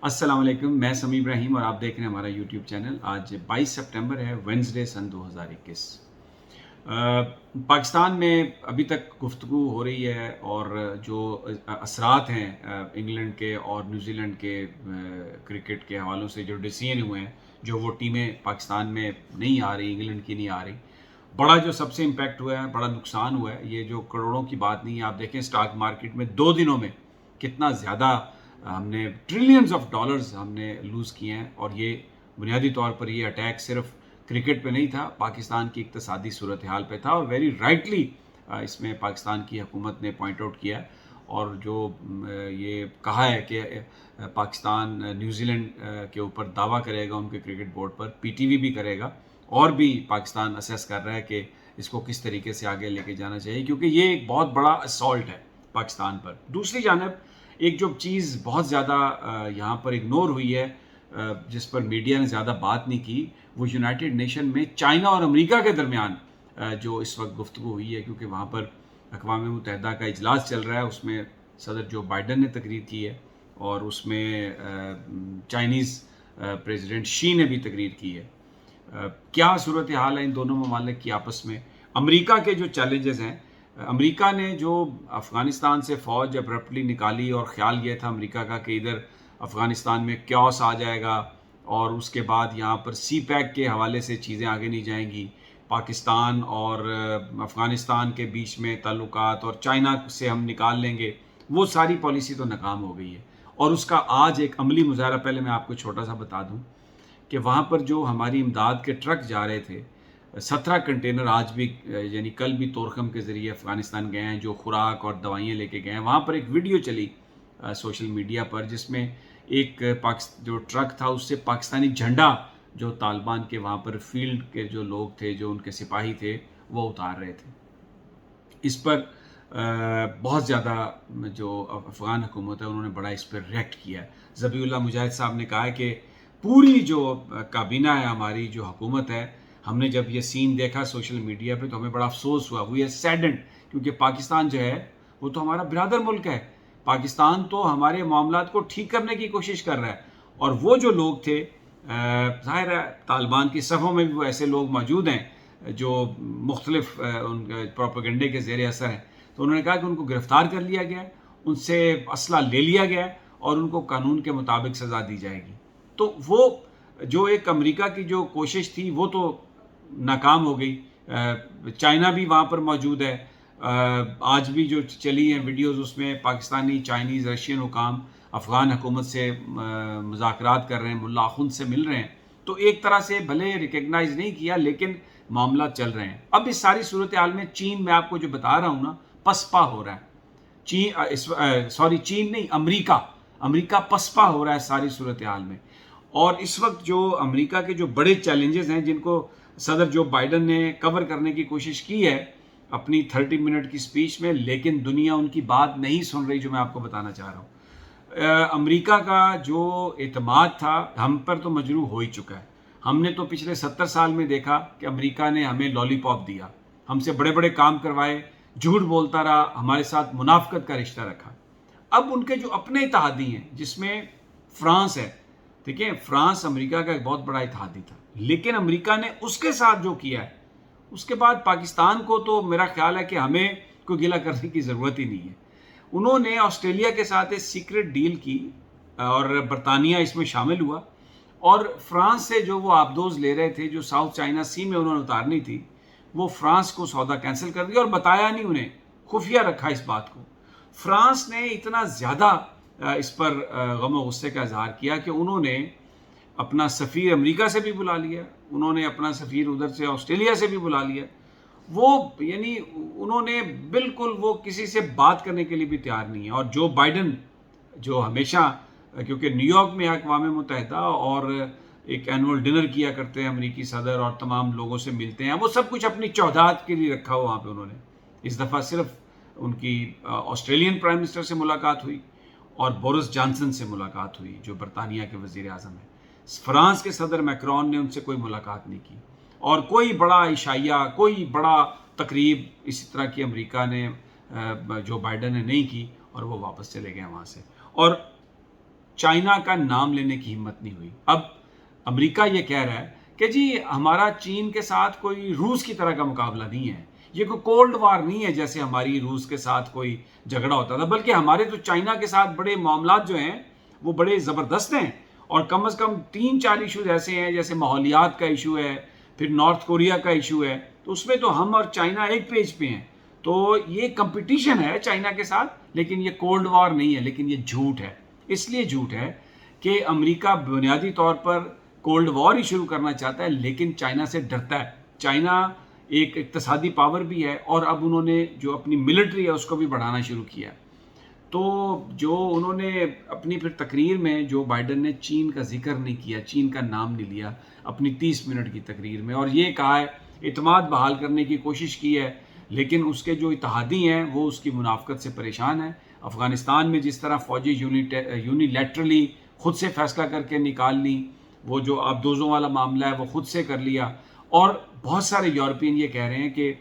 السلام علیکم، میں سمیع ابراہیم اور آپ دیکھ رہے ہیں ہمارا یوٹیوب چینل۔ آج 22 سپٹمبر ہے، وینزڈے سن 2021۔ پاکستان میں ابھی تک گفتگو ہو رہی ہے اور جو اثرات ہیں انگلینڈ کے اور نیوزی لینڈ کے کرکٹ کے حوالوں سے جو ڈیسیژن ہوئے ہیں، جو وہ ٹیمیں پاکستان میں نہیں آ رہی، انگلینڈ کی نہیں آ رہی، بڑا جو سب سے امپیکٹ ہوا ہے، بڑا نقصان ہوا ہے۔ یہ جو کروڑوں کی بات نہیں ہے، آپ دیکھیں سٹاک مارکیٹ میں 2 دنوں میں کتنا زیادہ ہم نے ٹریلینز آف ڈالرز ہم نے لوز کیے ہیں، اور یہ بنیادی طور پر یہ اٹیک صرف کرکٹ پہ نہیں تھا، پاکستان کی اقتصادی صورتحال پہ تھا، اور ویری رائٹلی اس میں پاکستان کی حکومت نے پوائنٹ آؤٹ کیا، اور جو یہ کہا ہے کہ پاکستان نیوزی لینڈ کے اوپر دعویٰ کرے گا ان کے کرکٹ بورڈ پر، پی ٹی وی بھی کرے گا، اور بھی پاکستان اسیس کر رہا ہے کہ اس کو کس طریقے سے آگے لے کے جانا چاہیے، کیونکہ یہ ایک بہت بڑا اسالٹ ہے پاکستان پر۔ دوسری جانب ایک جو چیز بہت زیادہ یہاں پر اگنور ہوئی ہے، جس پر میڈیا نے زیادہ بات نہیں کی، وہ یونائٹڈ نیشن میں چائنا اور امریکہ کے درمیان جو اس وقت گفتگو ہوئی ہے، کیونکہ وہاں پر اقوام متحدہ کا اجلاس چل رہا ہے، اس میں صدر جو بائیڈن نے تقریر کی ہے، اور اس میں چائنیز پریزیڈنٹ شی نے بھی تقریر کی ہے۔ کیا صورتحال ہے ان دونوں ممالک کی آپس میں؟ امریکہ کے جو چیلنجز ہیں، امریکہ نے جو افغانستان سے فوج ابرپٹلی نکالی، اور خیال یہ تھا امریکہ کا کہ ادھر افغانستان میں کیوس آ جائے گا، اور اس کے بعد یہاں پر سی پیک کے حوالے سے چیزیں آگے نہیں جائیں گی، پاکستان اور افغانستان کے بیچ میں تعلقات اور چائنا سے ہم نکال لیں گے، وہ ساری پالیسی تو ناکام ہو گئی ہے۔ اور اس کا آج ایک عملی مظاہرہ پہلے میں آپ کو چھوٹا سا بتا دوں کہ وہاں پر جو ہماری امداد کے ٹرک جا رہے تھے، 17 کنٹینر آج بھی یعنی کل بھی طورخم کے ذریعے افغانستان گئے ہیں، جو خوراک اور دوائیاں لے کے گئے ہیں۔ وہاں پر ایک ویڈیو چلی سوشل میڈیا پر، جس میں ایک جو ٹرک تھا اس سے پاکستانی جھنڈا جو طالبان کے وہاں پر فیلڈ کے جو لوگ تھے، جو ان کے سپاہی تھے، وہ اتار رہے تھے۔ اس پر بہت زیادہ جو افغان حکومت ہے انہوں نے بڑا اس پر ریئیکٹ کیا ہے۔ ذبیح اللہ مجاہد صاحب نے کہا ہے کہ پوری جو کابینہ ہے ہماری، جو حکومت ہے، ہم نے جب یہ سین دیکھا سوشل میڈیا پہ تو ہمیں بڑا افسوس ہوا، وی آر سیڈنڈ، کیونکہ پاکستان جو ہے وہ تو ہمارا برادر ملک ہے۔ پاکستان تو ہمارے معاملات کو ٹھیک کرنے کی کوشش کر رہا ہے، اور وہ جو لوگ تھے، ظاہر ہے طالبان کی صفوں میں بھی وہ ایسے لوگ موجود ہیں جو مختلف ان کے پروپیگنڈے کے زیر اثر ہیں، تو انہوں نے کہا کہ ان کو گرفتار کر لیا گیا ہے، ان سے اسلحہ لے لیا گیا ہے، اور ان کو قانون کے مطابق سزا دی جائے گی۔ تو وہ جو ایک امریکہ کی جو کوشش تھی وہ تو ناکام ہو گئی۔ چائنا بھی وہاں پر موجود ہے، آج بھی جو چلی ہیں ویڈیوز، اس میں پاکستانی، چائنیز، رشین حکام افغان حکومت سے مذاکرات کر رہے ہیں، ملا خند سے مل رہے ہیں۔ تو ایک طرح سے بھلے ریکگنائز نہیں کیا، لیکن معاملات چل رہے ہیں۔ اب اس ساری صورتحال میں چین، میں آپ کو جو بتا رہا ہوں نا، پسپا ہو رہا ہے۔ چین نہیں، امریکہ پسپا ہو رہا ہے ساری صورتحال میں۔ اور اس وقت جو امریکہ کے جو بڑے چیلنجز ہیں، جن کو صدر جو بائیڈن نے کور کرنے کی کوشش کی ہے اپنی 30 منٹ کی سپیچ میں، لیکن دنیا ان کی بات نہیں سن رہی، جو میں آپ کو بتانا چاہ رہا ہوں۔ امریکہ کا جو اعتماد تھا ہم پر تو مجروح ہو ہی چکا ہے۔ ہم نے تو پچھلے 70 سال میں دیکھا کہ امریکہ نے ہمیں لالی پاپ دیا، ہم سے بڑے بڑے کام کروائے، جھوٹ بولتا رہا، ہمارے ساتھ منافقت کا رشتہ رکھا۔ اب ان کے جو اپنے اتحادی ہیں، جس میں فرانس ہے، دیکھیں فرانس امریکہ کا ایک بہت بڑا اتحادی تھا، لیکن امریکہ نے اس کے ساتھ جو کیا ہے، اس کے بعد پاکستان کو تو میرا خیال ہے کہ ہمیں کوئی گلہ کرنے کی ضرورت ہی نہیں ہے۔ انہوں نے آسٹریلیا کے ساتھ ایک سیکرٹ ڈیل کی، اور برطانیہ اس میں شامل ہوا، اور فرانس سے جو وہ آبدوز لے رہے تھے، جو ساؤتھ چائنا سی میں انہوں نے اتارنی تھی، وہ فرانس کو سودا کینسل کر دیا، اور بتایا نہیں انہیں، خفیہ رکھا اس بات کو۔ فرانس نے اتنا زیادہ اس پر غم و غصے کا اظہار کیا کہ انہوں نے اپنا سفیر امریکہ سے بھی بلا لیا، انہوں نے اپنا سفیر ادھر سے آسٹریلیا سے بھی بلا لیا۔ وہ یعنی انہوں نے بالکل، وہ کسی سے بات کرنے کے لیے بھی تیار نہیں ہے۔ اور جو بائیڈن جو ہمیشہ، کیونکہ نیو یارک میں اقوام متحدہ اور ایک اینول ڈنر کیا کرتے ہیں امریکی صدر، اور تمام لوگوں سے ملتے ہیں، وہ سب کچھ اپنی چودھات کے لیے رکھا ہوا وہاں پہ انہوں نے۔ اس دفعہ صرف ان کی آسٹریلین پرائم منسٹر سے ملاقات ہوئی، اور بورس جانسن سے ملاقات ہوئی جو برطانیہ کے وزیر اعظم ہیں۔ فرانس کے صدر میکرون نے ان سے کوئی ملاقات نہیں کی، اور کوئی بڑا عشائیہ، کوئی بڑا تقریب اسی طرح کی امریکہ نے جو بائیڈن نے نہیں کی، اور وہ واپس چلے گئے وہاں سے۔ اور چائنا کا نام لینے کی ہمت نہیں ہوئی. اب امریکہ یہ کہہ رہا ہے کہ جی ہمارا چین کے ساتھ کوئی روس کی طرح کا مقابلہ نہیں ہے, یہ کوئی کولڈ وار نہیں ہے جیسے ہماری روس کے ساتھ کوئی جھگڑا ہوتا تھا, بلکہ ہمارے تو چائنا کے ساتھ بڑے معاملات جو ہیں وہ بڑے زبردست ہیں, اور کم از کم 3-4 ایشوز ایسے ہیں جیسے ماحولیات کا ایشو ہے, پھر نارتھ کوریا کا ایشو ہے, تو اس میں تو ہم اور چائنا ایک پیج پہ ہیں. تو یہ کمپٹیشن ہے چائنا کے ساتھ, لیکن یہ کولڈ وار نہیں ہے. لیکن یہ جھوٹ ہے, اس لیے جھوٹ ہے کہ امریکہ بنیادی طور پر کولڈ وار ہی شروع کرنا چاہتا ہے, لیکن چائنا سے ڈرتا ہے. چائنا ایک اقتصادی پاور بھی ہے, اور اب انہوں نے جو اپنی ملٹری ہے اس کو بھی بڑھانا شروع کیا. تو جو انہوں نے اپنی پھر تقریر میں جو بائیڈن نے چین کا ذکر نہیں کیا, چین کا نام نہیں لیا اپنی 30 منٹ کی تقریر میں, اور یہ کہا ہے اعتماد بحال کرنے کی کوشش کی ہے, لیکن اس کے جو اتحادی ہیں وہ اس کی منافقت سے پریشان ہیں. افغانستان میں جس طرح فوجی یونیلیٹرلی خود سے فیصلہ کر کے نکال لی, وہ جو آبدوزوں والا معاملہ ہے وہ خود سے کر لیا. اور بہت سارے یورپین یہ کہہ رہے ہیں کہ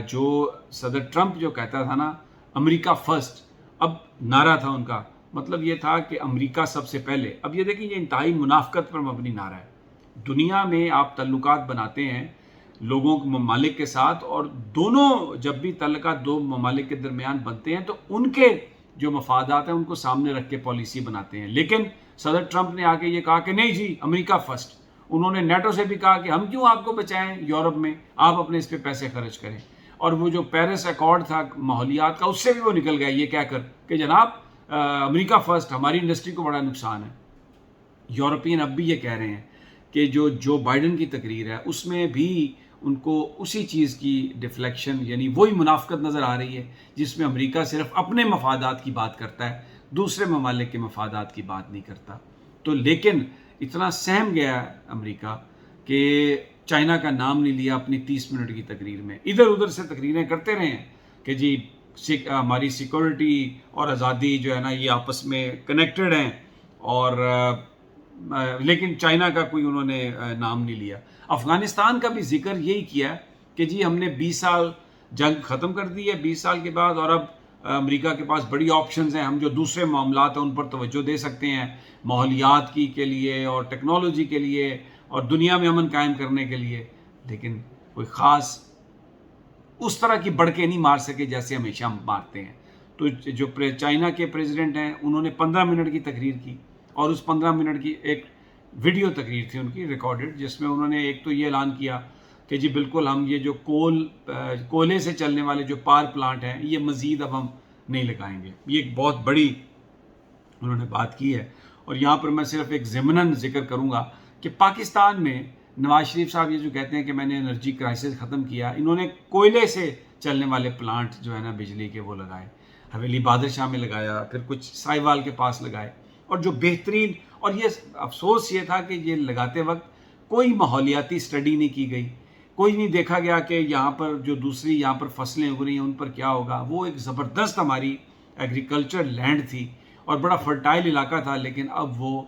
جو صدر ٹرمپ جو کہتا تھا نا امریکہ فرسٹ, اب نعرہ تھا ان کا, مطلب یہ تھا کہ امریکہ سب سے پہلے. اب یہ دیکھیں یہ انتہائی منافقت پر مبنی نعرہ ہے. دنیا میں آپ تعلقات بناتے ہیں لوگوں ممالک کے ساتھ, اور دونوں جب بھی تعلقات دو ممالک کے درمیان بنتے ہیں تو ان کے جو مفادات ہیں ان کو سامنے رکھ کے پالیسی بناتے ہیں. لیکن صدر ٹرمپ نے آ کے یہ کہا کہ نہیں جی امریکہ فرسٹ. انہوں نے نیٹو سے بھی کہا کہ ہم کیوں آپ کو بچائیں یورپ میں, آپ اپنے اس پہ پیسے خرچ کریں. اور وہ جو پیرس ایکارڈ تھا ماحولیات کا, اس سے بھی وہ نکل گئے یہ کہہ کر کہ جناب امریکہ فرسٹ, ہماری انڈسٹری کو بڑا نقصان ہے. یورپین اب بھی یہ کہہ رہے ہیں کہ جو بائیڈن کی تقریر ہے اس میں بھی ان کو اسی چیز کی ڈیفلیکشن, یعنی وہی منافقت نظر آ رہی ہے جس میں امریکہ صرف اپنے مفادات کی بات کرتا ہے, دوسرے ممالک کے مفادات کی بات نہیں کرتا. تو لیکن اتنا سہم گیا امریکہ کہ چائنا کا نام نہیں لیا اپنی 30 منٹ کی تقریر میں. ادھر ادھر سے تقریریں کرتے رہے ہیں کہ جی ہماری سیکورٹی اور آزادی جو ہے نا یہ آپس میں کنیکٹڈ ہیں, اور لیکن چائنا کا کوئی انہوں نے نام نہیں لیا. افغانستان کا بھی ذکر یہی کیا کہ جی ہم نے 20 سال جنگ ختم کر دی ہے 20 سال کے بعد, اور اب امریکہ کے پاس بڑی آپشنز ہیں, ہم جو دوسرے معاملات ہیں ان پر توجہ دے سکتے ہیں, ماحولیات کی کے لیے اور ٹیکنالوجی کے لیے اور دنیا میں امن قائم کرنے کے لیے. لیکن کوئی خاص اس طرح کی بڑکے نہیں مار سکے جیسے ہمیشہ ہم مارتے ہیں. تو جو چائنا کے پریزیڈنٹ ہیں انہوں نے 15 منٹ کی تقریر کی, اور اس 15 منٹ کی ایک ویڈیو تقریر تھی ان کی ریکارڈڈ, جس میں انہوں نے ایک تو یہ اعلان کیا کہ جی بالکل ہم یہ جو کولے سے چلنے والے جو پاور پلانٹ ہیں یہ مزید اب ہم نہیں لگائیں گے. یہ ایک بہت بڑی انہوں نے بات کی ہے. اور یہاں پر میں صرف ایک ضمناً ذکر کروں گا کہ پاکستان میں نواز شریف صاحب یہ جو کہتے ہیں کہ میں نے انرجی کرائسس ختم کیا, انہوں نے کوئلے سے چلنے والے پلانٹ جو ہے نا بجلی کے وہ لگائے, حویلی بہادر شاہ میں لگایا, پھر کچھ سائیوال کے پاس لگائے, اور جو بہترین, اور یہ افسوس یہ تھا کہ یہ لگاتے وقت کوئی ماحولیاتی سٹڈی نہیں کی گئی, کوئی نہیں دیکھا گیا کہ یہاں پر جو دوسری یہاں پر فصلیں اگ رہی ہیں ان پر کیا ہوگا. وہ ایک زبردست ہماری ایگریکلچر لینڈ تھی اور بڑا فرٹائل علاقہ تھا, لیکن اب وہ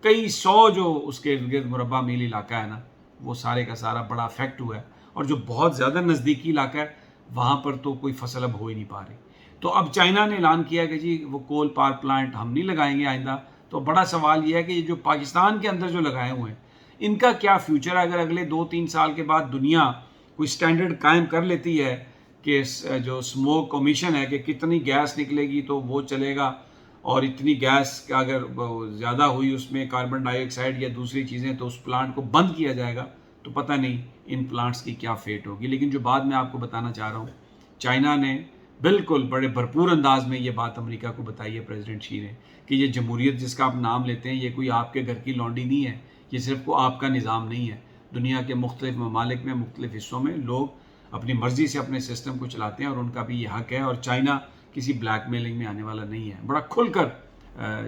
کئی 100 جو اس کے ارد گرد مربع میل علاقہ ہے نا وہ سارے کا سارا بڑا افیکٹ ہوا ہے, اور جو بہت زیادہ نزدیکی علاقہ ہے وہاں پر تو کوئی فصل اب ہو ہی نہیں پا رہی. تو اب چائنا نے اعلان کیا کہ جی وہ کول پاور پلانٹ ہم نہیں لگائیں گے آئندہ. تو بڑا سوال یہ ہے کہ یہ جو پاکستان کے اندر جو لگائے ہوئے ہیں ان کا کیا فیوچر ہے, اگر اگلے 2-3 سال کے بعد دنیا کوئی سٹینڈرڈ قائم کر لیتی ہے کہ جو سموک کمیشن ہے کہ کتنی گیس نکلے گی تو وہ چلے گا, اور اتنی گیس اگر زیادہ ہوئی اس میں کاربن ڈائی آکسائڈ یا دوسری چیزیں تو اس پلانٹ کو بند کیا جائے گا, تو پتہ نہیں ان پلانٹس کی کیا فیٹ ہوگی. لیکن جو بات میں آپ کو بتانا چاہ رہا ہوں, چائنا نے بالکل بڑے بھرپور انداز میں یہ بات امریکہ کو بتائی ہے پریزیڈنٹ شی نے کہ یہ جمہوریت جس کا آپ نام لیتے ہیں یہ کوئی آپ کے گھر کی لانڈی نہیں ہے, یہ صرف کو آپ کا نظام نہیں ہے. دنیا کے مختلف ممالک میں مختلف حصوں میں لوگ اپنی مرضی سے اپنے سسٹم کو چلاتے ہیں, اور ان کا بھی یہ حق ہے, اور چائنا کسی بلیک میلنگ میں آنے والا نہیں ہے. بڑا کھل کر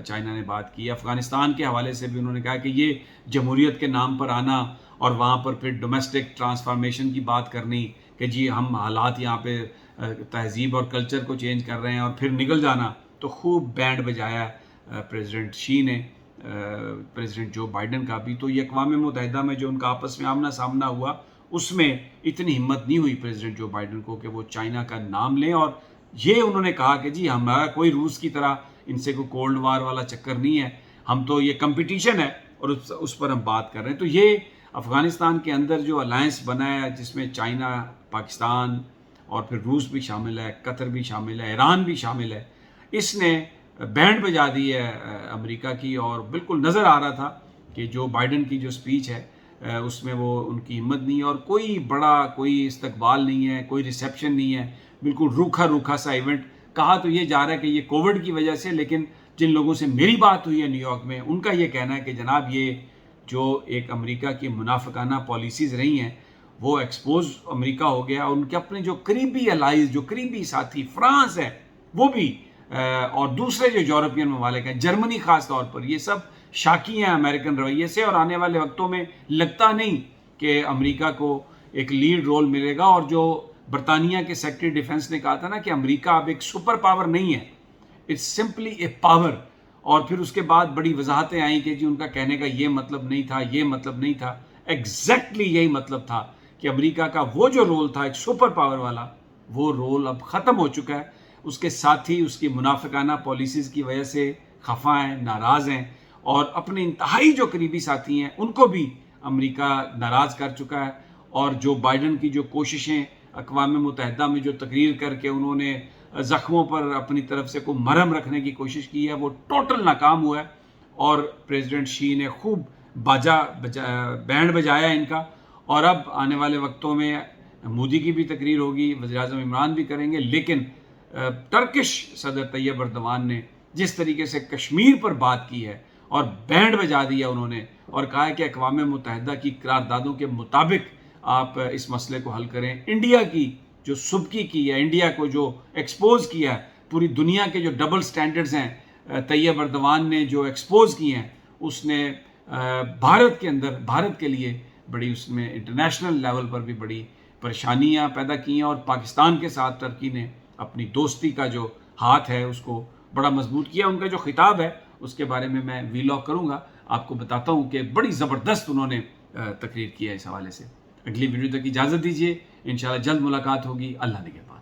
چائنا نے بات کی. افغانستان کے حوالے سے بھی انہوں نے کہا کہ یہ جمہوریت کے نام پر آنا اور وہاں پر پھر ڈومیسٹک ٹرانسفارمیشن کی بات کرنی کہ جی ہم حالات یہاں پہ تہذیب اور کلچر کو چینج کر رہے ہیں اور پھر نکل جانا, تو خوب بینڈ بجایا پریزیڈنٹ شی نے, پریزیڈنٹ جو بائیڈن کا بھی. تو یہ اقوام متحدہ میں جو ان کا آپس میں آمنا سامنا ہوا اس میں اتنی ہمت نہیں ہوئی پریزیڈنٹ جو بائیڈن کو کہ وہ چائنا کا نام لیں, اور یہ انہوں نے کہا کہ جی ہمارا کوئی روس کی طرح ان سے کوئی کولڈ وار والا چکر نہیں ہے, ہم تو یہ کمپٹیشن ہے اور اس پر ہم بات کر رہے ہیں. تو یہ افغانستان کے اندر جو الائنس بنا ہے جس میں چائنا، پاکستان اور پھر روس بھی شامل ہے، قطر بھی شامل ہے، ایران بھی شامل ہے، اس نے بینڈ بجا دی ہے امریکہ کی. اور بالکل نظر آ رہا تھا کہ جو بائیڈن کی جو سپیچ ہے اس میں وہ ان کی ہمت نہیں ہے اور کوئی بڑا کوئی استقبال نہیں ہے، کوئی ریسیپشن نہیں ہے، بالکل روکھا روکھا سا ایونٹ. کہا تو یہ جا رہا ہے کہ یہ کووڈ کی وجہ سے، لیکن جن لوگوں سے میری بات ہوئی ہے نیو یارک میں ان کا یہ کہنا ہے کہ جناب یہ جو ایک امریکہ کی منافقانہ پالیسیز رہی ہیں وہ ایکسپوز امریکہ ہو گیا. اور ان کے اپنے جو قریبی الائز، جو قریبی ساتھی فرانس ہے وہ بھی، اور دوسرے جو یورپین ممالک ہیں، جرمنی خاص طور پر، یہ سب شاکی ہیں امریکن رویے سے. اور آنے والے وقتوں میں لگتا نہیں کہ امریکہ کو ایک لیڈ رول ملے گا. اور جو برطانیہ کے سیکرٹری ڈیفنس نے کہا تھا نا کہ امریکہ اب ایک سپر پاور نہیں ہے، اٹس سمپلی اے پاور. اور پھر اس کے بعد بڑی وضاحتیں آئیں کہ جی ان کا کہنے کا یہ مطلب نہیں تھا، یہ مطلب نہیں تھا. ایگزیکٹلی یہی مطلب تھا کہ امریکہ کا وہ جو رول تھا ایک سپر پاور والا، وہ رول اب ختم ہو چکا ہے. اس کے ساتھی اس کی منافقانہ پالیسیز کی وجہ سے خفا ہیں، ناراض ہیں، اور اپنے انتہائی جو قریبی ساتھی ہیں ان کو بھی امریکہ ناراض کر چکا ہے. اور جو بائیڈن کی جو کوششیں اقوام متحدہ میں جو تقریر کر کے انہوں نے زخموں پر اپنی طرف سے کوئی مرہم رکھنے کی کوشش کی ہے وہ ٹوٹل ناکام ہوا ہے. اور پریزیڈنٹ شی نے خوب بینڈ بجایا ان کا. اور اب آنے والے وقتوں میں مودی کی بھی تقریر ہوگی، وزیر اعظم عمران بھی کریں گے، لیکن ٹرکش صدر طیب اردوان نے جس طریقے سے کشمیر پر بات کی ہے اور بینڈ بجا دیا انہوں نے، اور کہا ہے کہ اقوام متحدہ کی قراردادوں کے مطابق آپ اس مسئلے کو حل کریں. انڈیا کی جو سبکی کی ہے، انڈیا کو جو ایکسپوز کیا ہے، پوری دنیا کے جو ڈبل سٹینڈرڈز ہیں طیب اردوان نے جو ایکسپوز کی ہیں، اس نے بھارت کے اندر، بھارت کے لیے بڑی، اس میں انٹرنیشنل لیول پر بھی بڑی پریشانیاں پیدا کی ہیں. اور پاکستان کے ساتھ ترکی نے اپنی دوستی کا جو ہاتھ ہے اس کو بڑا مضبوط کیا. ان کا جو خطاب ہے اس کے بارے میں ویلاگ کروں گا، آپ کو بتاتا ہوں کہ بڑی زبردست انہوں نے تقریر کی ہے اس حوالے سے. اگلی ویڈیو تک اجازت دیجیے، انشاءاللہ جلد ملاقات ہوگی. اللہ نگہبان.